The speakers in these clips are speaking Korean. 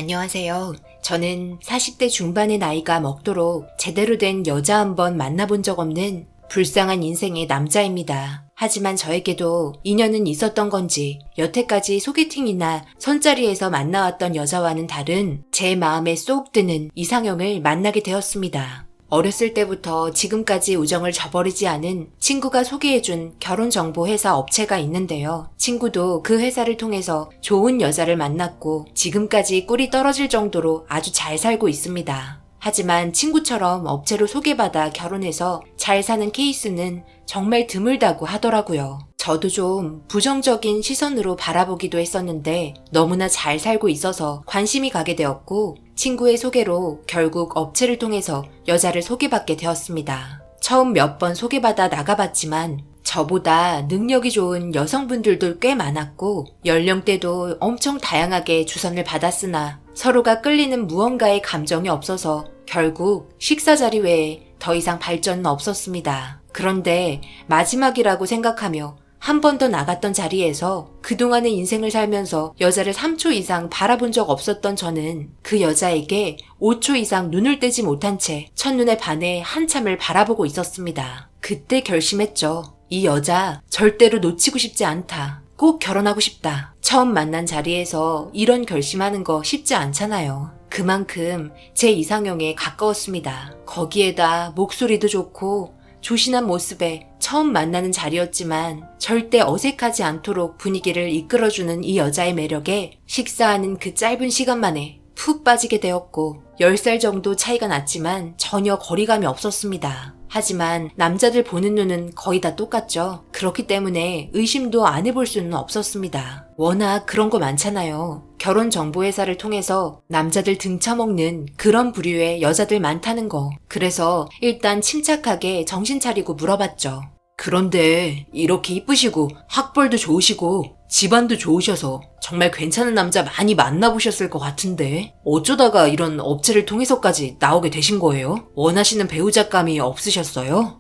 안녕하세요. 저는 40대 중반의 나이가 먹도록 제대로 된 여자 한번 만나본 적 없는 불쌍한 인생의 남자입니다. 하지만 저에게도 인연은 있었던 건지 여태까지 소개팅이나 선자리에서 만나왔던 여자와는 다른 제 마음에 쏙 드는 이상형을 만나게 되었습니다. 어렸을 때부터 지금까지 우정을 저버리지 않은 친구가 소개해준 결혼정보회사 업체가 있는데요. 친구도 그 회사를 통해서 좋은 여자를 만났고 지금까지 꿀이 떨어질 정도로 아주 잘 살고 있습니다. 하지만 친구처럼 업체로 소개받아 결혼해서 잘 사는 케이스는 정말 드물다고 하더라고요. 저도 좀 부정적인 시선으로 바라보기도 했었는데 너무나 잘 살고 있어서 관심이 가게 되었고 친구의 소개로 결국 업체를 통해서 여자를 소개받게 되었습니다. 처음 몇 번 소개받아 나가봤지만 저보다 능력이 좋은 여성분들도 꽤 많았고 연령대도 엄청 다양하게 주선을 받았으나 서로가 끌리는 무언가의 감정이 없어서 결국 식사 자리 외에 더 이상 발전은 없었습니다. 그런데 마지막이라고 생각하며 한 번 더 나갔던 자리에서 그동안의 인생을 살면서 여자를 3초 이상 바라본 적 없었던 저는 그 여자에게 5초 이상 눈을 떼지 못한 채 첫눈에 반해 한참을 바라보고 있었습니다. 그때 결심했죠. 이 여자 절대로 놓치고 싶지 않다. 꼭 결혼하고 싶다. 처음 만난 자리에서 이런 결심하는 거 쉽지 않잖아요. 그만큼 제 이상형에 가까웠습니다. 거기에다 목소리도 좋고 조신한 모습에 처음 만나는 자리였지만 절대 어색하지 않도록 분위기를 이끌어주는 이 여자의 매력에 식사하는 그 짧은 시간 만에 푹 빠지게 되었고 10살 정도 차이가 났지만 전혀 거리감이 없었습니다. 하지만 남자들 보는 눈은 거의 다 똑같죠. 그렇기 때문에 의심도 안 해볼 수는 없었습니다. 워낙 그런 거 많잖아요. 결혼정보회사를 통해서 남자들 등쳐먹는 그런 부류의 여자들 많다는 거. 그래서 일단 침착하게 정신 차리고 물어봤죠. 그런데 이렇게 이쁘시고 학벌도 좋으시고 집안도 좋으셔서 정말 괜찮은 남자 많이 만나보셨을 것 같은데 어쩌다가 이런 업체를 통해서까지 나오게 되신 거예요? 원하시는 배우자감이 없으셨어요?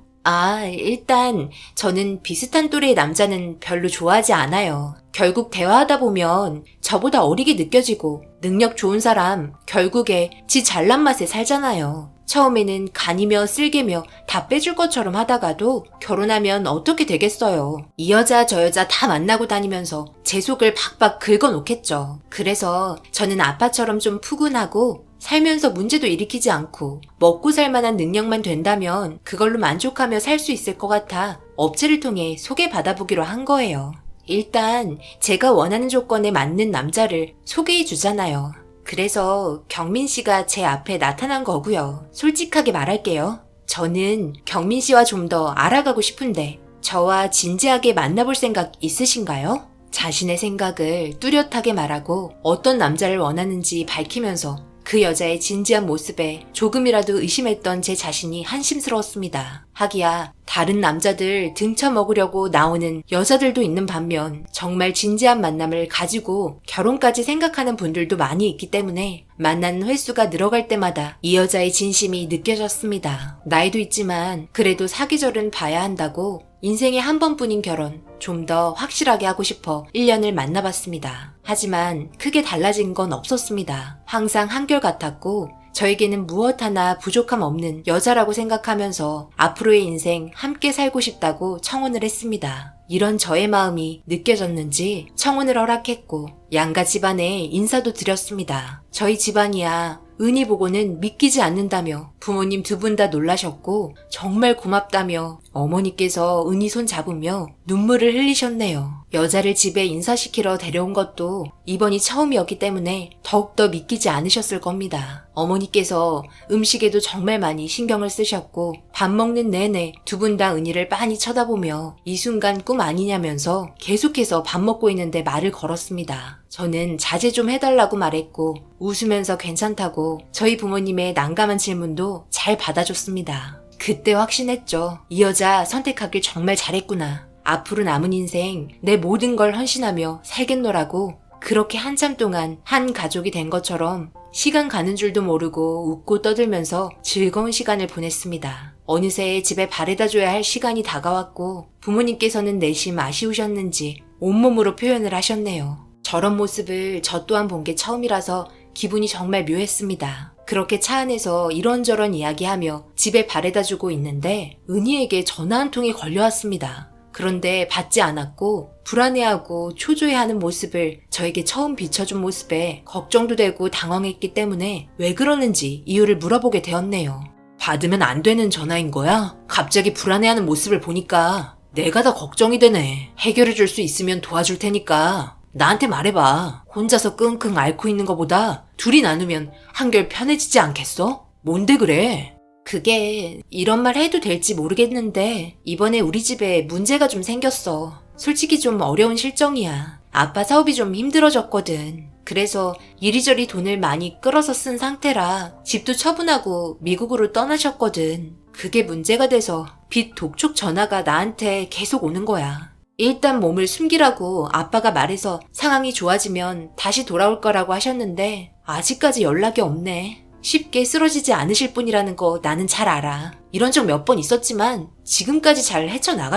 일단 저는 비슷한 또래의 남자는 별로 좋아하지 않아요. 결국 대화하다 보면 저보다 어리게 느껴지고 능력 좋은 사람 결국에 지 잘난 맛에 살잖아요. 처음에는 간이며 쓸개며 다 빼줄 것처럼 하다가도 결혼하면 어떻게 되겠어요. 이 여자 저 여자 다 만나고 다니면서 제 속을 박박 긁어놓겠죠. 그래서 저는 아빠처럼 좀 푸근하고 살면서 문제도 일으키지 않고 먹고 살 만한 능력만 된다면 그걸로 만족하며 살 수 있을 것 같아 업체를 통해 소개받아보기로 한 거예요. 일단 제가 원하는 조건에 맞는 남자를 소개해 주잖아요. 그래서 경민 씨가 제 앞에 나타난 거고요. 솔직하게 말할게요. 저는 경민 씨와 좀 더 알아가고 싶은데 저와 진지하게 만나볼 생각 있으신가요? 자신의 생각을 뚜렷하게 말하고 어떤 남자를 원하는지 밝히면서 그 여자의 진지한 모습에 조금이라도 의심했던 제 자신이 한심스러웠습니다. 하기야 다른 남자들 등쳐먹으려고 나오는 여자들도 있는 반면 정말 진지한 만남을 가지고 결혼까지 생각하는 분들도 많이 있기 때문에 만나는 횟수가 늘어갈 때마다 이 여자의 진심이 느껴졌습니다. 나이도 있지만 그래도 사계절은 봐야 한다고 인생에 한 번뿐인 결혼 좀 더 확실하게 하고 싶어 1년을 만나봤습니다. 하지만 크게 달라진 건 없었습니다. 항상 한결같았고 저에게는 무엇 하나 부족함 없는 여자라고 생각하면서 앞으로의 인생 함께 살고 싶다고 청혼을 했습니다. 이런 저의 마음이 느껴졌는지 청혼을 허락했고 양가 집안에 인사도 드렸습니다. 저희 집안이야 은희 보고는 믿기지 않는다며 부모님 두 분 다 놀라셨고 정말 고맙다며 어머니께서 은희 손 잡으며 눈물을 흘리셨네요. 여자를 집에 인사시키러 데려온 것도 이번이 처음이었기 때문에 더욱더 믿기지 않으셨을 겁니다. 어머니께서 음식에도 정말 많이 신경을 쓰셨고 밥 먹는 내내 두 분 다 은희를 빤히 쳐다보며 이 순간 꿈 아니냐면서 계속해서 밥 먹고 있는데 말을 걸었습니다. 저는 자제 좀 해달라고 말했고 웃으면서 괜찮다고 저희 부모님의 난감한 질문도 잘 받아줬습니다. 그때 확신했죠. 이 여자 선택하길 정말 잘했구나. 앞으로 남은 인생 내 모든 걸 헌신하며 살겠노라고 그렇게 한참 동안 한 가족이 된 것처럼 시간 가는 줄도 모르고 웃고 떠들면서 즐거운 시간을 보냈습니다. 어느새 집에 바래다줘야 할 시간이 다가왔고 부모님께서는 내심 아쉬우셨는지 온몸으로 표현을 하셨네요. 저런 모습을 저 또한 본 게 처음이라서 기분이 정말 묘했습니다. 그렇게 차 안에서 이런저런 이야기하며 집에 바래다 주고 있는데 은희에게 전화 한 통이 걸려왔습니다. 그런데 받지 않았고 불안해하고 초조해하는 모습을 저에게 처음 비춰준 모습에 걱정도 되고 당황했기 때문에 왜 그러는지 이유를 물어보게 되었네요. 받으면 안 되는 전화인 거야? 갑자기 불안해하는 모습을 보니까 내가 다 걱정이 되네. 해결해 줄 수 있으면 도와줄 테니까 나한테 말해봐. 혼자서 끙끙 앓고 있는 것보다 둘이 나누면 한결 편해지지 않겠어? 뭔데 그래? 그게 이런 말 해도 될지 모르겠는데 이번에 우리 집에 문제가 좀 생겼어. 솔직히 좀 어려운 실정이야. 아빠 사업이 좀 힘들어졌거든. 그래서 이리저리 돈을 많이 끌어서 쓴 상태라 집도 처분하고 미국으로 떠나셨거든. 그게 문제가 돼서 빚 독촉 전화가 나한테 계속 오는 거야. 일단 몸을 숨기라고 아빠가 말해서 상황이 좋아지면 다시 돌아올 거라고 하셨는데 아직까지 연락이 없네. 쉽게 쓰러지지 않으실 분이라는 거 나는 잘 알아. 이런 적 몇 번 있었지만 지금까지 잘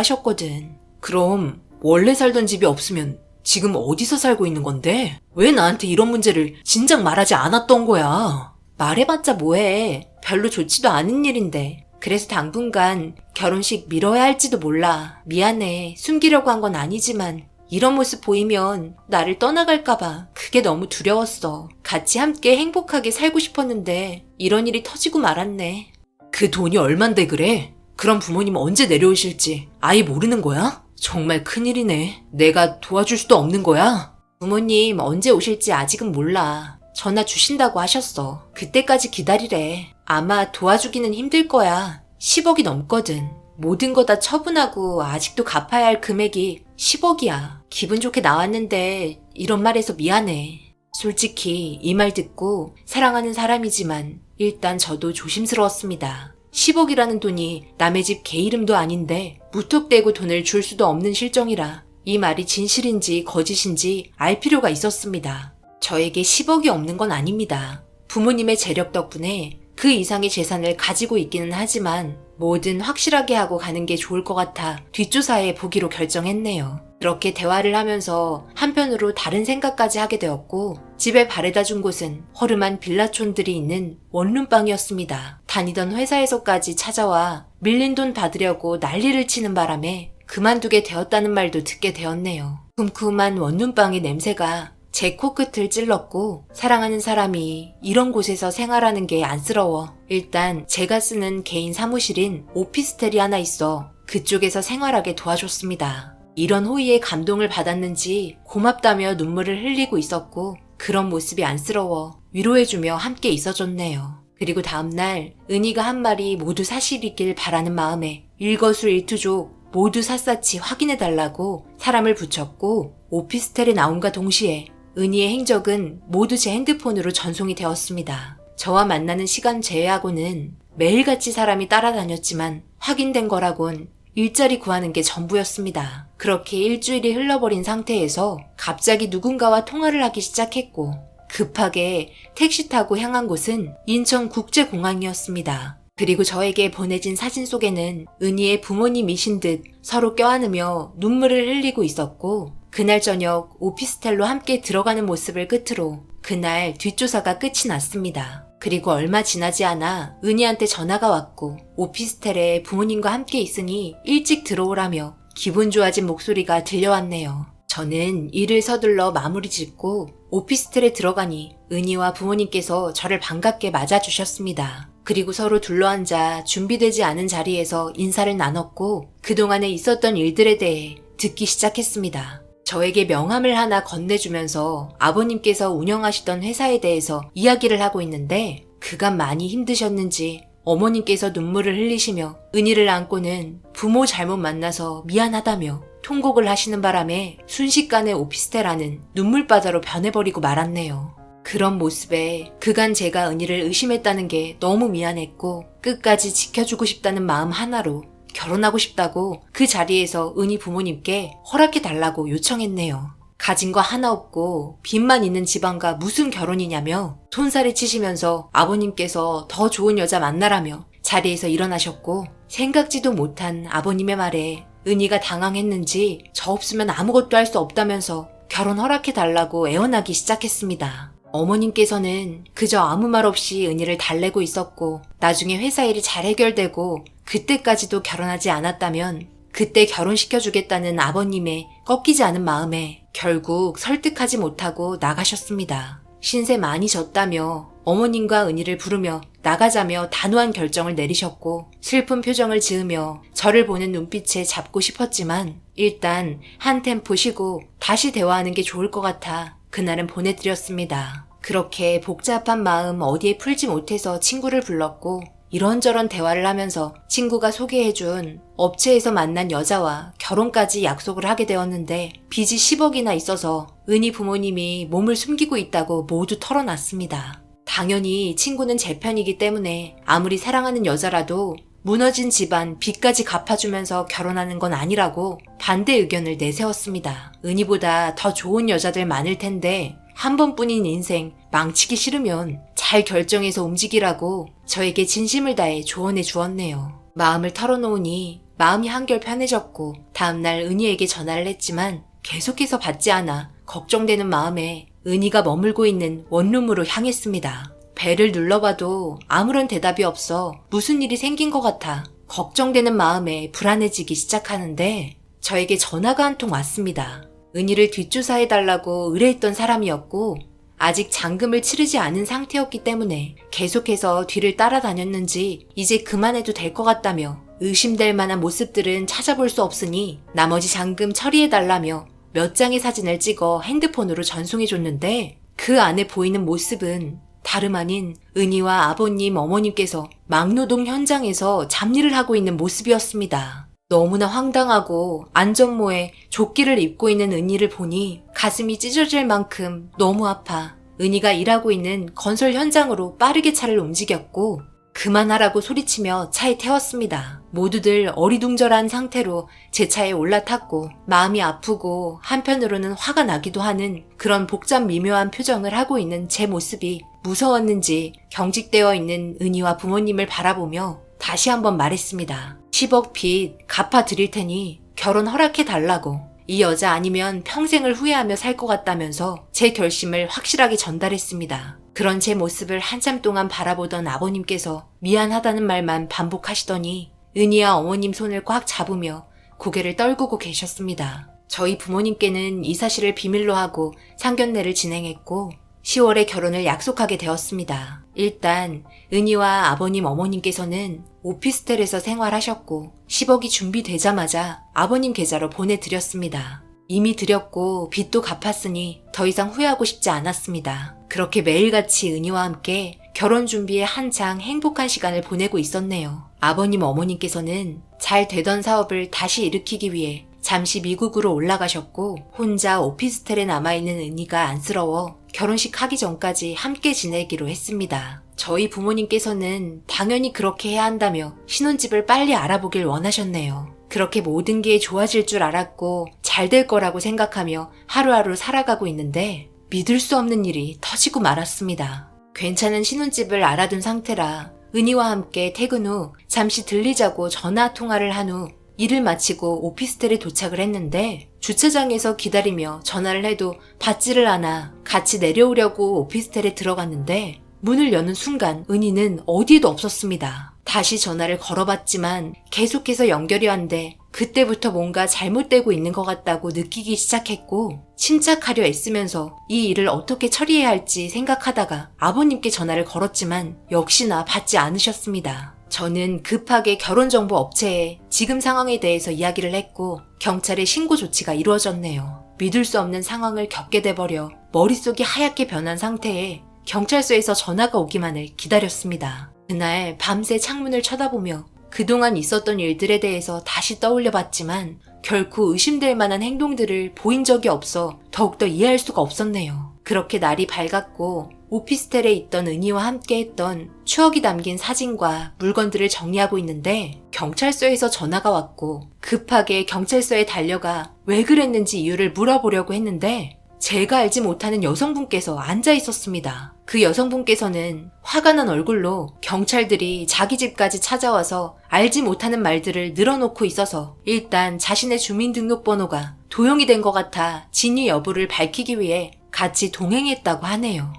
헤쳐나가셨거든. 그럼 원래 살던 집이 없으면 지금 어디서 살고 있는 건데? 왜 나한테 이런 문제를 진작 말하지 않았던 거야? 말해봤자 뭐해. 별로 좋지도 않은 일인데. 그래서 당분간 결혼식 미뤄야 할지도 몰라. 미안해. 숨기려고 한 건 아니지만 이런 모습 보이면 나를 떠나갈까봐 그게 너무 두려웠어. 같이 함께 행복하게 살고 싶었는데 이런 일이 터지고 말았네. 그 돈이 얼만데 그래? 그럼 부모님 언제 내려오실지 아예 모르는 거야? 정말 큰일이네. 내가 도와줄 수도 없는 거야? 부모님 언제 오실지 아직은 몰라. 전화 주신다고 하셨어. 그때까지 기다리래. 아마 도와주기는 힘들 거야. 10억이 넘거든. 모든 거 다 처분하고 아직도 갚아야 할 금액이 10억이야. 기분 좋게 나왔는데 이런 말해서 미안해. 솔직히 이 말 듣고 사랑하는 사람이지만 일단 저도 조심스러웠습니다. 10억이라는 돈이 남의 집 개 이름도 아닌데 무턱대고 돈을 줄 수도 없는 실정이라 이 말이 진실인지 거짓인지 알 필요가 있었습니다. 저에게 10억이 없는 건 아닙니다. 부모님의 재력 덕분에 그 이상의 재산을 가지고 있기는 하지만 뭐든 확실하게 하고 가는 게 좋을 것 같아 뒷조사해 보기로 결정했네요. 그렇게 대화를 하면서 한편으로 다른 생각까지 하게 되었고 집에 바래다 준 곳은 허름한 빌라촌들이 있는 원룸방이었습니다. 다니던 회사에서까지 찾아와 밀린 돈 받으려고 난리를 치는 바람에 그만두게 되었다는 말도 듣게 되었네요. 쿰쿰한 원룸방의 냄새가 제 코끝을 찔렀고 사랑하는 사람이 이런 곳에서 생활하는 게 안쓰러워 일단 제가 쓰는 개인 사무실인 오피스텔이 하나 있어 그쪽에서 생활하게 도와줬습니다. 이런 호의에 감동을 받았는지 고맙다며 눈물을 흘리고 있었고 그런 모습이 안쓰러워 위로해주며 함께 있어줬네요. 그리고 다음날 은희가 한 말이 모두 사실이길 바라는 마음에 일거수일투족 모두 샅샅이 확인해달라고 사람을 붙였고 오피스텔에 나온과 동시에 은희의 행적은 모두 제 핸드폰으로 전송이 되었습니다. 저와 만나는 시간 제외하고는 매일같이 사람이 따라다녔지만 확인된 거라곤 일자리 구하는 게 전부였습니다. 그렇게 일주일이 흘러버린 상태에서 갑자기 누군가와 통화를 하기 시작했고 급하게 택시 타고 향한 곳은 인천국제공항이었습니다. 그리고 저에게 보내진 사진 속에는 은희의 부모님이신 듯 서로 껴안으며 눈물을 흘리고 있었고 그날 저녁 오피스텔로 함께 들어가는 모습을 끝으로 그날 뒷조사가 끝이 났습니다. 그리고 얼마 지나지 않아 은희한테 전화가 왔고 오피스텔에 부모님과 함께 있으니 일찍 들어오라며 기분 좋아진 목소리가 들려왔네요. 저는 일을 서둘러 마무리 짓고 오피스텔에 들어가니 은희와 부모님께서 저를 반갑게 맞아주셨습니다. 그리고 서로 둘러앉아 준비되지 않은 자리에서 인사를 나눴고 그동안에 있었던 일들에 대해 듣기 시작했습니다. 저에게 명함을 하나 건네주면서 아버님께서 운영하시던 회사에 대해서 이야기를 하고 있는데 그간 많이 힘드셨는지 어머님께서 눈물을 흘리시며 은희를 안고는 부모 잘못 만나서 미안하다며 통곡을 하시는 바람에 순식간에 오피스텔 안은 눈물바다로 변해버리고 말았네요. 그런 모습에 그간 제가 은희를 의심했다는 게 너무 미안했고 끝까지 지켜주고 싶다는 마음 하나로 결혼하고 싶다고 그 자리에서 은희 부모님께 허락해달라고 요청했네요. 가진 거 하나 없고 빚만 있는 집안과 무슨 결혼이냐며 손살에 치시면서 아버님께서 더 좋은 여자 만나라며 자리에서 일어나셨고 생각지도 못한 아버님의 말에 은희가 당황했는지 저 없으면 아무것도 할 수 없다면서 결혼 허락해달라고 애원하기 시작했습니다. 어머님께서는 그저 아무 말 없이 은희를 달래고 있었고 나중에 회사 일이 잘 해결되고 그때까지도 결혼하지 않았다면 그때 결혼시켜주겠다는 아버님의 꺾이지 않은 마음에 결국 설득하지 못하고 나가셨습니다. 신세 많이 졌다며 어머님과 은희를 부르며 나가자며 단호한 결정을 내리셨고 슬픈 표정을 지으며 저를 보는 눈빛에 잡고 싶었지만 일단 한 템포 쉬고 다시 대화하는 게 좋을 것 같아 그날은 보내드렸습니다. 그렇게 복잡한 마음 어디에 풀지 못해서 친구를 불렀고 이런저런 대화를 하면서 친구가 소개해준 업체에서 만난 여자와 결혼까지 약속을 하게 되었는데 빚이 10억이나 있어서 은희 부모님이 몸을 숨기고 있다고 모두 털어놨습니다. 당연히 친구는 제 편이기 때문에 아무리 사랑하는 여자라도 무너진 집안 빚까지 갚아주면서 결혼하는 건 아니라고 반대 의견을 내세웠습니다. 은희보다 더 좋은 여자들 많을 텐데 한 번뿐인 인생 망치기 싫으면 잘 결정해서 움직이라고 저에게 진심을 다해 조언해 주었네요. 마음을 털어놓으니 마음이 한결 편해졌고 다음날 은희에게 전화를 했지만 계속해서 받지 않아 걱정되는 마음에 은희가 머물고 있는 원룸으로 향했습니다. 벨을 눌러봐도 아무런 대답이 없어 무슨 일이 생긴 것 같아 걱정되는 마음에 불안해지기 시작하는데 저에게 전화가 한 통 왔습니다. 은희를 뒷조사해달라고 의뢰했던 사람이었고 아직 잔금을 치르지 않은 상태였기 때문에 계속해서 뒤를 따라다녔는지 이제 그만해도 될 것 같다며 의심될 만한 모습들은 찾아볼 수 없으니 나머지 잔금 처리해달라며 몇 장의 사진을 찍어 핸드폰으로 전송해줬는데 그 안에 보이는 모습은 다름 아닌 은희와 아버님, 어머님께서 막노동 현장에서 잡일을 하고 있는 모습이었습니다. 너무나 황당하고 안전모에 조끼를 입고 있는 은희를 보니 가슴이 찢어질 만큼 너무 아파 은희가 일하고 있는 건설 현장으로 빠르게 차를 움직였고 그만하라고 소리치며 차에 태웠습니다. 모두들 어리둥절한 상태로 제 차에 올라탔고 마음이 아프고 한편으로는 화가 나기도 하는 그런 복잡 미묘한 표정을 하고 있는 제 모습이 무서웠는지 경직되어 있는 은희와 부모님을 바라보며 다시 한번 말했습니다. 10억 빚 갚아드릴 테니 결혼 허락해달라고. 이 여자 아니면 평생을 후회하며 살 것 같다면서 제 결심을 확실하게 전달했습니다. 그런 제 모습을 한참 동안 바라보던 아버님께서 미안하다는 말만 반복하시더니 은희와 어머님 손을 꽉 잡으며 고개를 떨구고 계셨습니다. 저희 부모님께는 이 사실을 비밀로 하고 상견례를 진행했고 10월에 결혼을 약속하게 되었습니다. 일단 은희와 아버님 어머님께서는 오피스텔에서 생활하셨고 10억이 준비되자마자 아버님 계좌로 보내드렸습니다. 이미 드렸고 빚도 갚았으니 더 이상 후회하고 싶지 않았습니다. 그렇게 매일같이 은희와 함께 결혼 준비에 한창 행복한 시간을 보내고 있었네요. 아버님 어머님께서는 잘 되던 사업을 다시 일으키기 위해 잠시 미국으로 올라가셨고 혼자 오피스텔에 남아있는 은희가 안쓰러워 결혼식 하기 전까지 함께 지내기로 했습니다. 저희 부모님께서는 당연히 그렇게 해야 한다며 신혼집을 빨리 알아보길 원하셨네요. 그렇게 모든 게 좋아질 줄 알았고 잘 될 거라고 생각하며 하루하루 살아가고 있는데 믿을 수 없는 일이 터지고 말았습니다. 괜찮은 신혼집을 알아둔 상태라 은희와 함께 퇴근 후 잠시 들리자고 전화 통화를 한 후 일을 마치고 오피스텔에 도착을 했는데 주차장에서 기다리며 전화를 해도 받지를 않아 같이 내려오려고 오피스텔에 들어갔는데 문을 여는 순간 은희는 어디에도 없었습니다. 다시 전화를 걸어봤지만 계속해서 연결이 안 돼 그때부터 뭔가 잘못되고 있는 것 같다고 느끼기 시작했고 침착하려 애쓰면서 이 일을 어떻게 처리해야 할지 생각하다가 아버님께 전화를 걸었지만 역시나 받지 않으셨습니다. 저는 급하게 결혼정보 업체에 지금 상황에 대해서 이야기를 했고 경찰에 신고 조치가 이루어졌네요. 믿을 수 없는 상황을 겪게 돼버려 머릿속이 하얗게 변한 상태에 경찰서에서 전화가 오기만을 기다렸습니다. 그날 밤새 창문을 쳐다보며 그동안 있었던 일들에 대해서 다시 떠올려 봤지만 결코 의심될 만한 행동들을 보인 적이 없어 더욱더 이해할 수가 없었네요. 그렇게 날이 밝았고 오피스텔에 있던 은희와 함께 했던 추억이 담긴 사진과 물건들을 정리하고 있는데 경찰서에서 전화가 왔고 급하게 경찰서에 달려가 왜 그랬는지 이유를 물어보려고 했는데 제가 알지 못하는 여성분께서 앉아 있었습니다. 그 여성분께서는 화가 난 얼굴로 경찰들이 자기 집까지 찾아와서 알지 못하는 말들을 늘어놓고 있어서 일단 자신의 주민등록번호가 도용이 된 것 같아 진위 여부를 밝히기 위해 같이 동행했다고 하네요.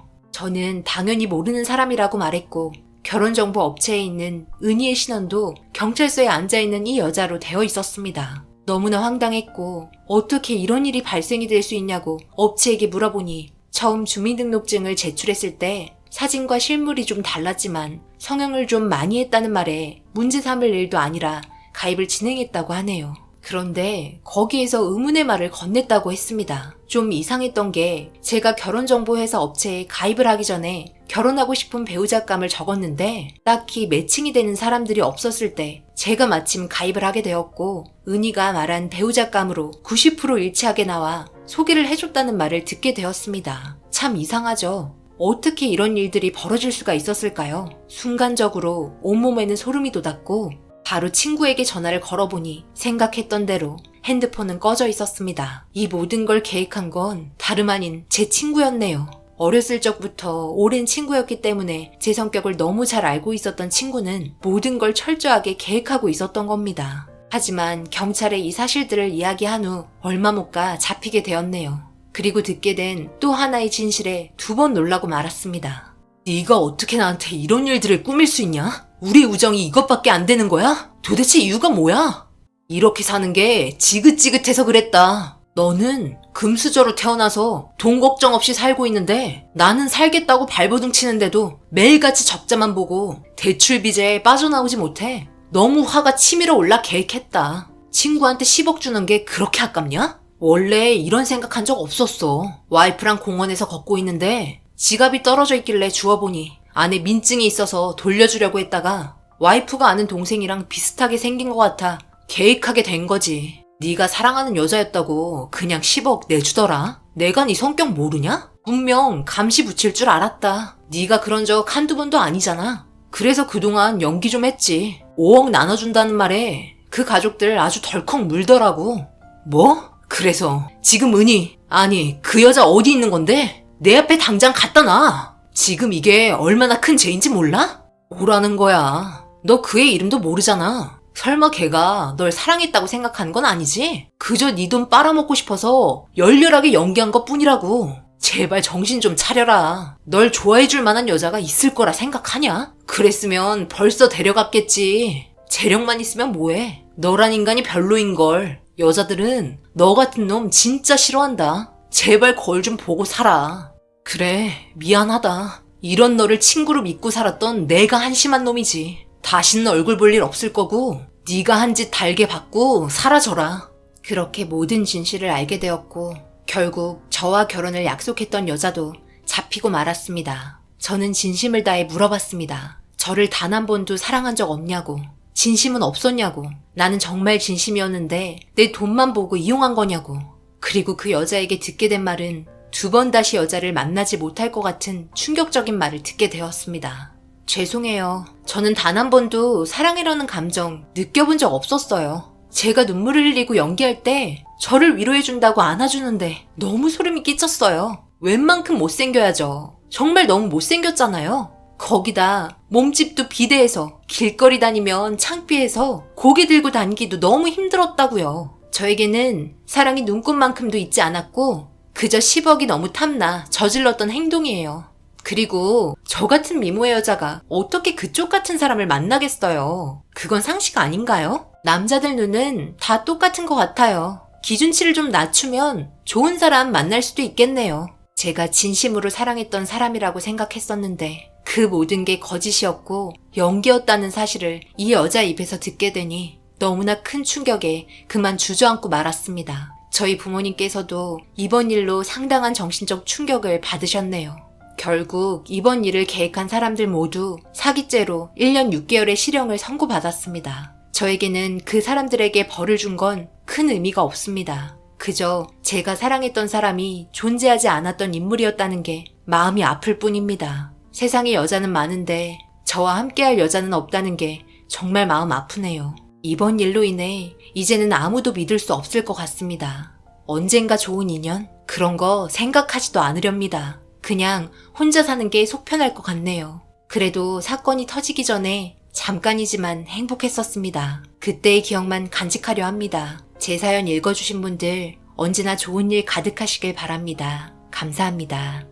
저는 당연히 모르는 사람이라고 말했고 결혼정보 업체에 있는 은희의 신원도 경찰서에 앉아있는 이 여자로 되어 있었습니다. 너무나 황당했고 어떻게 이런 일이 발생이 될 수 있냐고 업체에게 물어보니 처음 주민등록증을 제출했을 때 사진과 실물이 좀 달랐지만 성형을 좀 많이 했다는 말에 문제 삼을 일도 아니라 가입을 진행했다고 하네요. 그런데 거기에서 의문의 말을 건넸다고 했습니다. 좀 이상했던 게 제가 결혼정보회사 업체에 가입을 하기 전에 결혼하고 싶은 배우자감을 적었는데 딱히 매칭이 되는 사람들이 없었을 때 제가 마침 가입을 하게 되었고 은희가 말한 배우자감으로 90% 일치하게 나와 소개를 해줬다는 말을 듣게 되었습니다. 참 이상하죠? 어떻게 이런 일들이 벌어질 수가 있었을까요? 순간적으로 온몸에는 소름이 돋았고 바로 친구에게 전화를 걸어보니 생각했던 대로 핸드폰은 꺼져 있었습니다. 이 모든 걸 계획한 건 다름 아닌 제 친구였네요. 어렸을 적부터 오랜 친구였기 때문에 제 성격을 너무 잘 알고 있었던 친구는 모든 걸 철저하게 계획하고 있었던 겁니다. 하지만 경찰에 이 사실들을 이야기한 후 얼마 못 가 잡히게 되었네요. 그리고 듣게 된 또 하나의 진실에 2번 놀라고 말았습니다. 네가 어떻게 나한테 이런 일들을 꾸밀 수 있냐? 우리 우정이 이것밖에 안 되는 거야? 도대체 이유가 뭐야? 이렇게 사는 게 지긋지긋해서 그랬다. 너는 금수저로 태어나서 돈 걱정 없이 살고 있는데 나는 살겠다고 발버둥 치는데도 매일같이 적자만 보고 대출 빚에 빠져나오지 못해. 너무 화가 치밀어 올라 계획했다. 친구한테 10억 주는 게 그렇게 아깝냐? 원래 이런 생각한 적 없었어. 와이프랑 공원에서 걷고 있는데 지갑이 떨어져 있길래 주워보니 안에 민증이 있어서 돌려주려고 했다가 와이프가 아는 동생이랑 비슷하게 생긴 것 같아 계획하게 된 거지. 네가 사랑하는 여자였다고 그냥 10억 내주더라. 내가 네 성격 모르냐? 분명 감시 붙일 줄 알았다. 네가 그런 적 한두 번도 아니잖아. 그래서 그동안 연기 좀 했지. 5억 나눠준다는 말에 그 가족들 아주 덜컥 물더라고. 뭐? 그래서 지금 은희, 아니 그 여자 어디 있는 건데? 내 앞에 당장 갖다 놔. 지금 이게 얼마나 큰 죄인지 몰라? 뭐라는 거야. 너 그의 이름도 모르잖아. 설마 걔가 널 사랑했다고 생각하는 건 아니지? 그저 네 돈 빨아먹고 싶어서 열렬하게 연기한 것 뿐이라고. 제발 정신 좀 차려라. 널 좋아해줄 만한 여자가 있을 거라 생각하냐? 그랬으면 벌써 데려갔겠지. 재력만 있으면 뭐해. 너란 인간이 별로인걸. 여자들은 너 같은 놈 진짜 싫어한다. 제발 거울 좀 보고 살아. 그래, 미안하다. 이런 너를 친구로 믿고 살았던 내가 한심한 놈이지. 다시는 얼굴 볼 일 없을 거고 네가 한 짓 달게 받고 사라져라. 그렇게 모든 진실을 알게 되었고 결국 저와 결혼을 약속했던 여자도 잡히고 말았습니다. 저는 진심을 다해 물어봤습니다. 저를 단 한 번도 사랑한 적 없냐고. 진심은 없었냐고. 나는 정말 진심이었는데 내 돈만 보고 이용한 거냐고. 그리고 그 여자에게 듣게 된 말은 2번 다시 여자를 만나지 못할 것 같은 충격적인 말을 듣게 되었습니다. 죄송해요. 저는 단 한 번도 사랑이라는 감정 느껴본 적 없었어요. 제가 눈물을 흘리고 연기할 때 저를 위로해준다고 안아주는데 너무 소름이 끼쳤어요. 웬만큼 못생겨야죠. 정말 너무 못생겼잖아요. 거기다 몸집도 비대해서 길거리 다니면 창피해서 고개 들고 다니기도 너무 힘들었다고요. 저에게는 사랑이 눈꽃만큼도 있지 않았고 그저 10억이 너무 탐나 저질렀던 행동이에요. 그리고 저 같은 미모의 여자가 어떻게 그쪽 같은 사람을 만나겠어요. 그건 상식 아닌가요? 남자들 눈은 다 똑같은 것 같아요. 기준치를 좀 낮추면 좋은 사람 만날 수도 있겠네요. 제가 진심으로 사랑했던 사람이라고 생각했었는데 그 모든 게 거짓이었고 연기였다는 사실을 이 여자 입에서 듣게 되니 너무나 큰 충격에 그만 주저앉고 말았습니다. 저희 부모님께서도 이번 일로 상당한 정신적 충격을 받으셨네요. 결국 이번 일을 계획한 사람들 모두 사기죄로 1년 6개월의 실형을 선고받았습니다. 저에게는 그 사람들에게 벌을 준 건 큰 의미가 없습니다. 그저 제가 사랑했던 사람이 존재하지 않았던 인물이었다는 게 마음이 아플 뿐입니다. 세상에 여자는 많은데 저와 함께할 여자는 없다는 게 정말 마음 아프네요. 이번 일로 인해 이제는 아무도 믿을 수 없을 것 같습니다. 언젠가 좋은 인연? 그런 거 생각하지도 않으렵니다. 그냥 혼자 사는 게 속 편할 것 같네요. 그래도 사건이 터지기 전에 잠깐이지만 행복했었습니다. 그때의 기억만 간직하려 합니다. 제 사연 읽어주신 분들 언제나 좋은 일 가득하시길 바랍니다. 감사합니다.